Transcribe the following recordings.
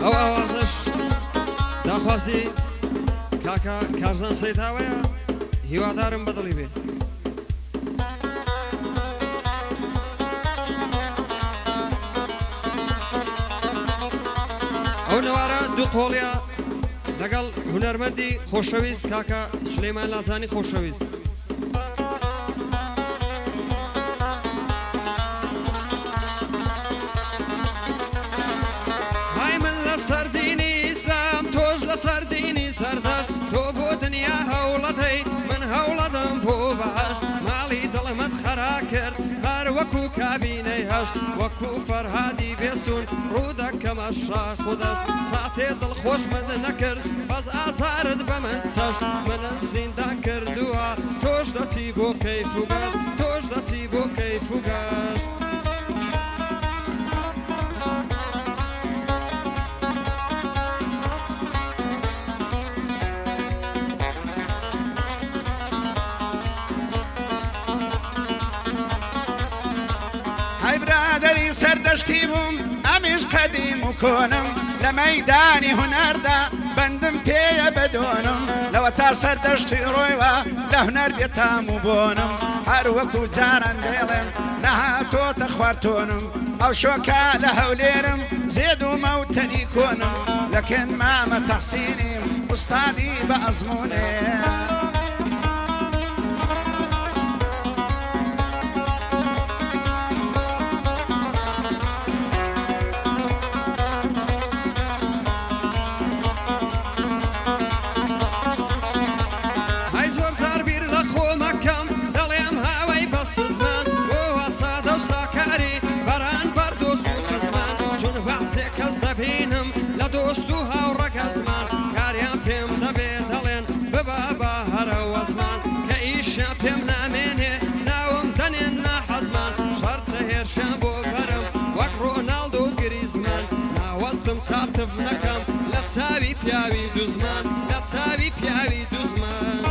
ئەو ئاوازش داخوازی کاکە کارزان سەیتاوەیە هیوادارم بەدڵی بێ ئەو نەوارە دوو قۆڵیە لەگەڵ هونەرمەندی خۆشەویست کاکە سولەیمان لازانی خۆشەویست های من لەسەر دینی ئیسلام تۆش لەسەر دینی سەردەش تۆ بۆ دنیا هەوڵەدەی من هەوڵەدەم بۆ بەهەش ماڵی دڵمت خەرا کرد هەر وەکو کابینەی هەشت وەکو فەرهادی بێستون ڕوودەکەمە شاخ و دەشت ساتێ دڵخۆشمت نەکرد بەس ئازارت بە من چەشت منە زیندان کردووە تۆش دەچی بۆ کەیف و گەشت تۆش دەچی بۆ کەیف و گەشت سەردەشتی بووم ئەمیش قەدیم و کۆنم لە مەیدانی هونەردا بەندم پێیە بەدۆنم لەوە تا سەردەشتی ڕۆیوە لە هونەر بێتام و بۆنم هەر وەکو جاران دێڵێن نەهاتۆتە خواردتۆنم ئەو شۆکە لە هەولێرم زێد و مەوتەنی کۆنم لەکن مامە تەحسینیم ئوستادی بە ئەزمونێ چاوی پیاوی دوزمان لە چاوی پیاوی دوزمان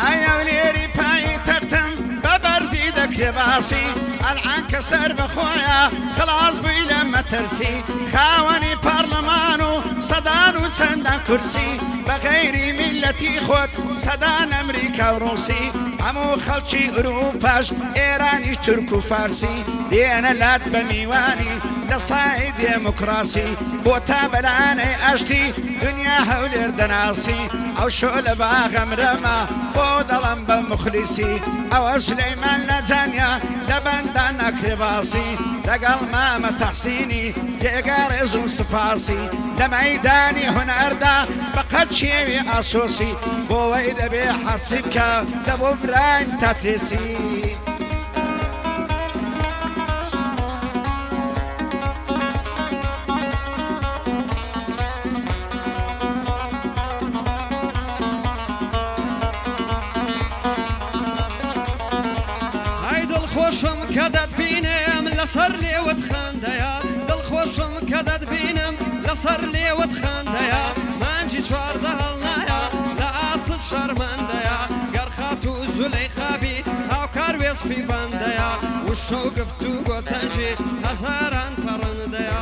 ئایا لێری پایی تەختم بە بەرزی دەکرێ باسی ئەلعان کە سەر بەخۆیە خلاص بووی لە مەترسی خاوەنی پەرلەمان و سەدان و چەندان کورسی بە غەیری میلەتی خۆت سەدان ئەمریکا و ڕووسی هەموو خەڵکی ئوروپاش ئێرانیش تورک و فارسی دێنە لات بە میوانی لە سای دێموکراسی بۆ تا بەلانەی ئەشتی دنیا هەولێر دەناسی ئەو شۆ لە باغەمرەمە بۆ دەڵم بە مخلیسی ئەوە سولەیمان لەجانیا لە بەندا نەکرێ باسی لەگەڵ مامە تەحسینی جێگا ڕێز و سپاسی لە مەیدانی هونەردا بەقەت چێوی ئاسۆسی بۆوەی دەبێ حەسبی بکە لە بۆ برایم تاترێسی دڵخۆشم کە دەتبینم لەسەر لێوت خەندەیە دڵخۆشم کە دەتبینم لەسەر لێوت خەندەیە مانجی چواردە هەڵنایە لە ئاست شەرمەندەیە گەرخات و زولەی خابی هاوکار وێسپی بەندەیە وشە و گفت و گۆتەنجی هەزاران پەڕەندەیە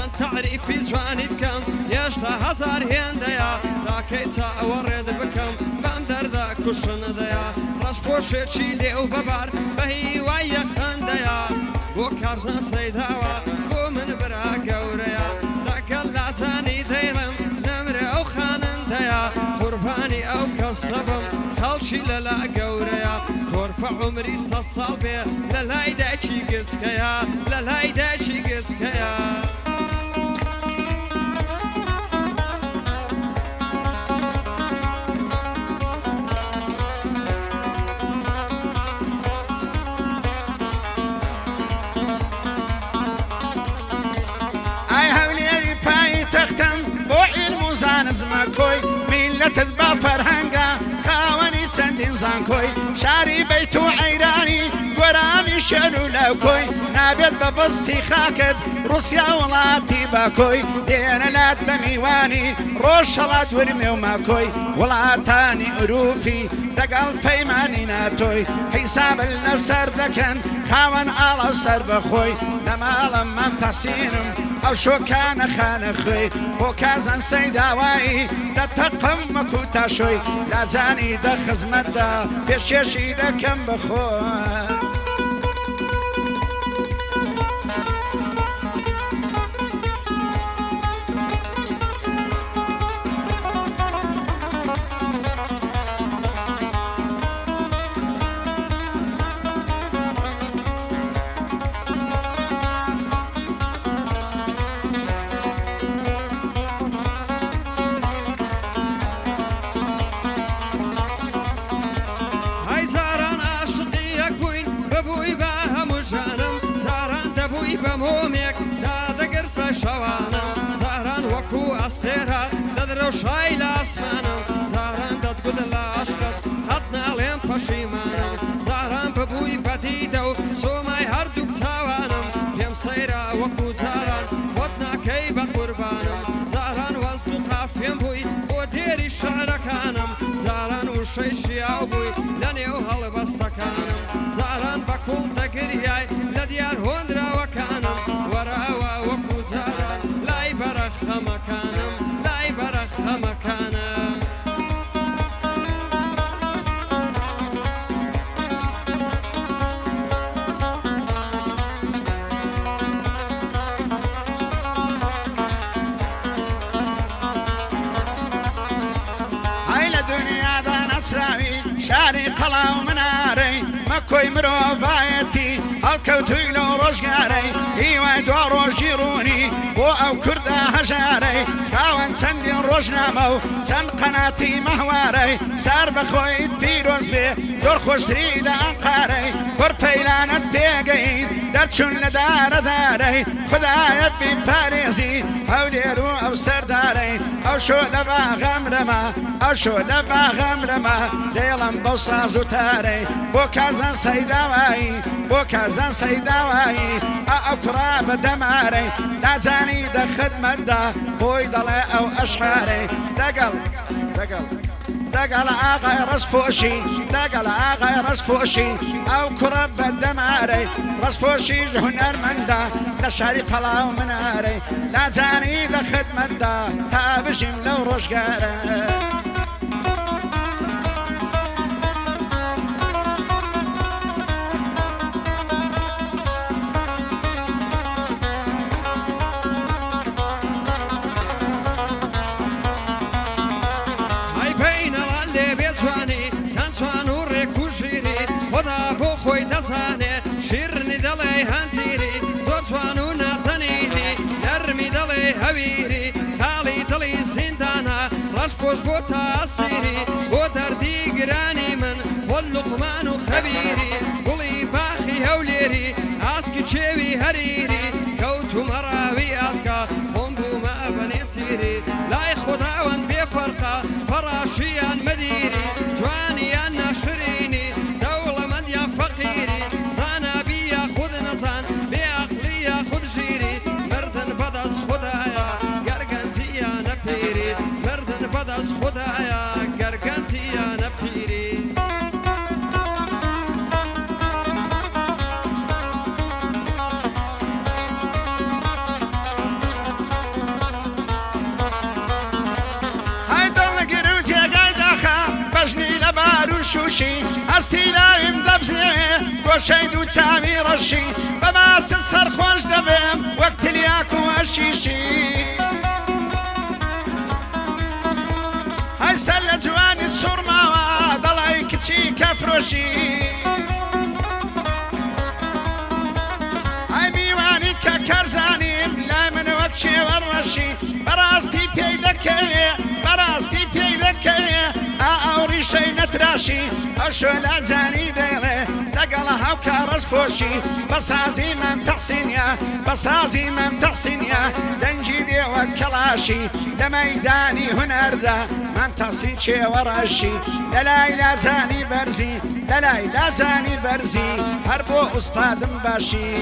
چەند تعریفی جوانی بکەم هێشتا هەزار هێندەیە تاکەی چاوەڕێت بکەم بەم دەردە کوشندەیە ڕەشپۆشێکی لێو بەبار بە هیوایە خەندەیە بۆ کارزان سەیداوە بۆ من برا گەورەیە لەگەڵ لاجانی دەیڵم نەمرێ ئەو خانندەیە قوربانی ئەو کەسەبم خەڵکی لەلا گەورەیە کۆرپە عومری سەد ساڵ بێ لە لای دایکی گچکەیە لە لای دایکی گچکەیە زمەکۆی میلەتت بە فەرهەنگە خاوەنی چەندین زانکۆی شاری بەیت و عەیرانی گۆرانی شنو لو كوي نابت ببسطي خاكد روسيا ولاتي باكوي دينا لات بميواني روش شلات ورمي وماكوي ولاتاني أروفي دقل بيماني ناتوي حساب النسر دكن خاون على سر بخوي نمالم من تحسينم أو شو كان خان خوي وكازن سيداوي دتقم مكوتا شوي لازاني دخز مدى بشيشي دكم بخوي بمومك دا دقرس شوانم زهران وكو أستيرها ددرو شاي لاسمانم زهران دد قد لاشقت خطنا لين پشیمانم زهران ببوي بديدو سوماي هردو بتاوانم بيم سيرا وكو زهران ودنا كي بقربانم زهران وزدو قافيم بوي وديري الشعر كانم زهران وشيشي او بوي لنيو هالبستكانم زهران بكل دقرياي لديار هندرا وكانم وراوا وكو زهران لاي برخ مكانم لاي برخ مكانم شاري قلاو مناري مكوي مروفايتي الكوتي لو رشقاري ايوا دورو جيروني بو او كردا هجاري خاون سندي رشنامو سن قناتي مهواري سار بخويت بيروز بي دور خوش تريد انقاري كور بيلانت بيقين درتشون لدار داري خدايا بي باريزي او ديرو او سرداري او شو لبا غمرما او شو لبا غمرما ديلم بوصاز وتاري بو كازن سيداوي بو كازن سيداوي او كراب دماري لازاني دخد مدى بوي ضلي او اشحاري دقل دقل دقل آغا رسفوشي دقل آغا رسفوشي او كرب الدماري رسفوشي هنر مندا لشاري قلاو مناري لازاني دخد مدى تابجم لو رشقاري شيرني دلي هنزيري زور جوانو نازنيني نرمي دلي هويري خالي دلي زندانا راش بوش بوتا السيري بو دردي قراني من خل لقمان خبيري قولي باخي هوليري اسكي تشيوي هريري كوتو مراوي اسكا خنبو ما بنيت سيري لاي خداوان بفرقة فراشيا مديري جواني انا شريني دولة من يا فقيري بدس خدايا قرقنتي يا نبتيري هاي ضل قروز يا قايداخا بجني لبارو شوشي استيلايم دبزي وشيدو تسامي رشي بما سنصر خوش دبم وقت الياكو الشيشي سل جواني الصرمة ضلعي كتشي كفروشي هاي ميواني ككرزاني لا من وكشي ورشي براستي بيدك براستي بيدك ئەوری شەی نەتراشی ئەو شۆلە جانی دەڵێ لەگەڵ هاوکە ڕەشپۆشی بەسازی مەم تەحسینە بەسازی مەم تەحسینە دەنجی دێوە کەڵاشی لە مەیدانی هونەردا مەم تەحسین چێوەڕەشی لەلای لاجانی بەرزی لەلای لاجانی بەرزی هەر بۆ ئوستادم باشی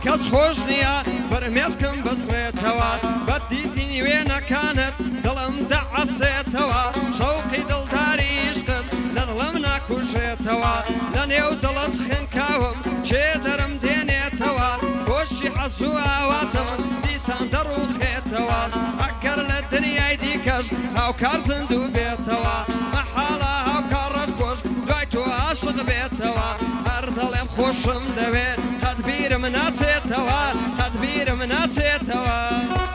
کەس خۆش نییە فەرمێسکم بزڕێتەوە بەدیتنی وێنەکانت دڵم دەعەسێتەوە شەوقی دڵداری عشقت لە دڵم ناکوژێتەوە لە نێو دڵت خوێنکاوم چێ دەرم دێنێتەوە خۆشی حەزوو ئاواتم دیسان دەڕوخێتەوە ئەگەر لە دنیای دیکەش هاوکار زندوو بێتەوە مەحاڵە هاوکار ڕەشپۆش دوای تۆ عاشق بێتەوە هەر دەڵێم خۆشم دەوێت تدبير مناسيتوا تدبير مناسيتوا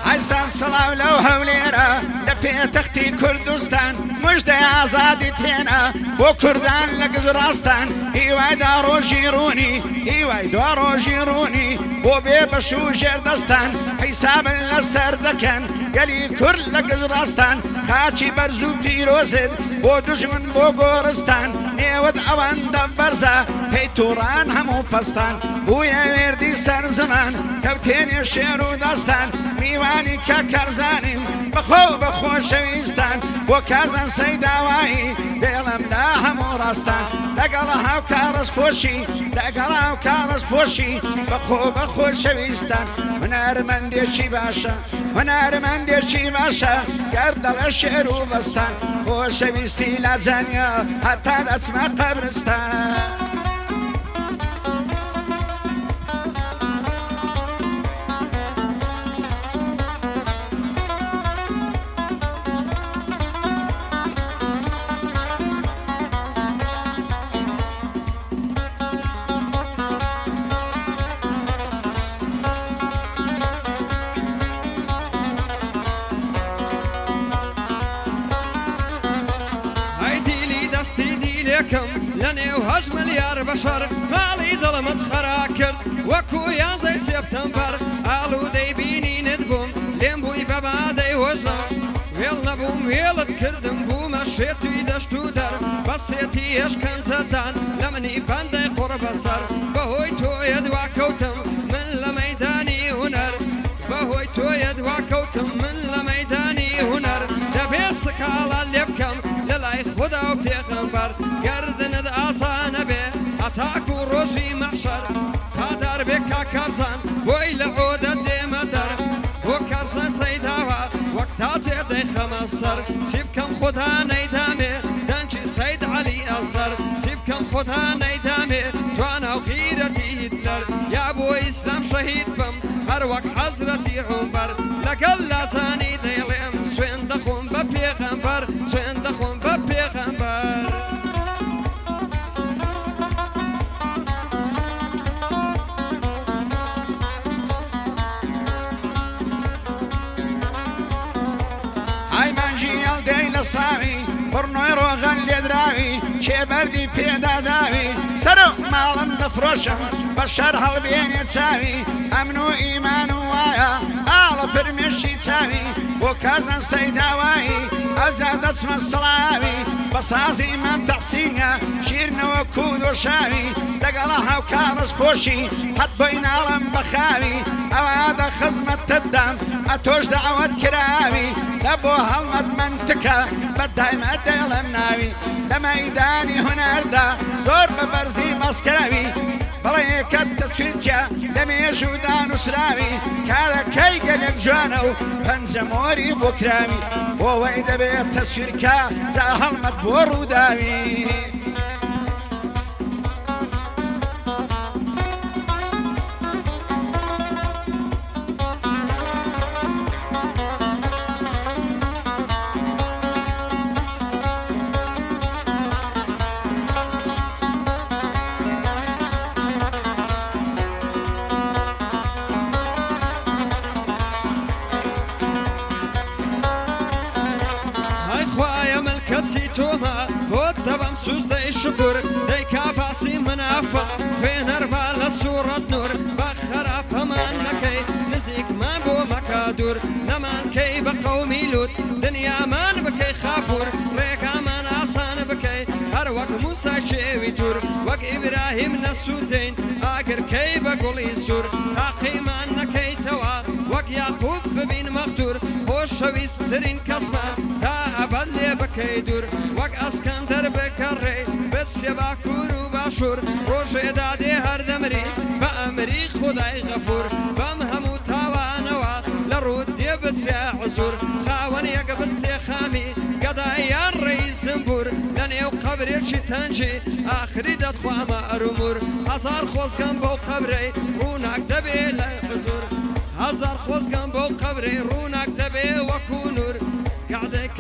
عيسان صلاو لو هوليرا لبي تختي كردستان مجدي آزادي تينا بو كردان لقزراستان هيواي دارو جيروني هيواي دارو جيروني بو بيبشو جردستان حساب لسر دكن قالي كر لقزراستان خاچي برزو فيروزد بو دجمن بو غورستان نيود اوان دبرزا بيتوران همو فستان بويا ويردي سر زمان كوتين الشيرو داستان ميواني كاكرزاني بخو شويستان بو كازان سيداوائي ديلم لا همو راستان لقلها وكارس فوشي لقلها وكارس فوشي بخو شويستان هنر من ديشي باشا هنر من ديشي باشا قرد الشعر وبستان بو شويستي لازانيا حتى اسمع قبرستان لني وهج مليار بشر مالي ظلمت خراكر وكو يا زي سبتمبر قالوا ديبيني ندبم لين بوي بابادي وجنا ويل نبوم ويل تكردم بو مشيتو يدشتو در بسيتي اش كان زدان لمني باندي قرب سر بهوي تو يدوا كوتم من لميداني هنر بهوي تو يدوا كوتم من لميداني هنر دبيسك على اللي بكم للاي خدا وبيغمبر قردن آسان به أتاك وروشي محشر قادر بك كرزان ويل عود الدم در وكرزان سيداوا وقتا زيدي خمسر سيبكم خدا نيدامي دنجي سيد علي أصغر سيبكم خدا نيدامي توانا وغيرتي هتلر يا أبو إسلام شهيد بم هر وقت حضرتي عمر لقل لازاني ديلم سوين دخون ببيغمبر سوين دخون ببيغمبر صاوي برنوي روغن لدراوي شي بردي بيدا داوي سرو مالم دفروشم بشر هالبين يتساوي امنو ايمانو وايا آل فرمشي تساوي وكازن سيداواي ازاد اسم الصلاوي بصازي مم تحسينيا شيرنا وكود وشاوي دقلها وكارس بوشي حد بين عالم بخاوي او هذا خزمة الدم اتوش دعوة كراوي لبو هالمد منتكا بداي ما ديلم ناوي لما ايداني هنردا زور ببرزي مسكراوي بلاي ئەوەیەکە دەسویچە لە مێژودان و سراوی کارەکەی گەلێک جوانە و پەنجەمۆری بۆ کراوی بۆەوەی دەبێت تەسویرکە جا هەڵمەت بۆ ڕووداوی کەچی تۆمە بۆ دەبەم سوز دەی شکر دەیکا باسی منافق خوێنەربا لە سوورەت نور بە خراپەمان نەکەی نزیکمان بۆ مەکە دوور نەمانکەی بە قەومی لوت دنیامان بکەی خاپور ڕێگامان ئاسان بکەی هەر وەک موسا شێوی توور وەک ئیبراهیم نەسووتین ئاگرکەی بە گوڵی سوور تاقیمان نەکەیتەوە وەک یاقوب ببین مەختور خۆشەویستترین کەسمان تا ئەبەد لێ بکەی دوور وەک ئەسکەندەر بکەڕێ بچێ باکوور و باشوور ڕۆژێدا دێ هەردەمری بە ئەمری خودای غەفور بەم هەموو تاوانەوە لە ڕوود دێ بچێ حزور خاوەن یەک بستێ خامی گەدایان ڕێی زنبور لە نێو قەبرێکی تەنجی ئاخری دەتخوامە ئەرومور هەزار خۆزگەم بەو قەبرەی ڕووناک دەبێ لە حزور هەزار خۆزگەم بەو قەبرەی ڕووناک دەبێ وەکو نور کاتێک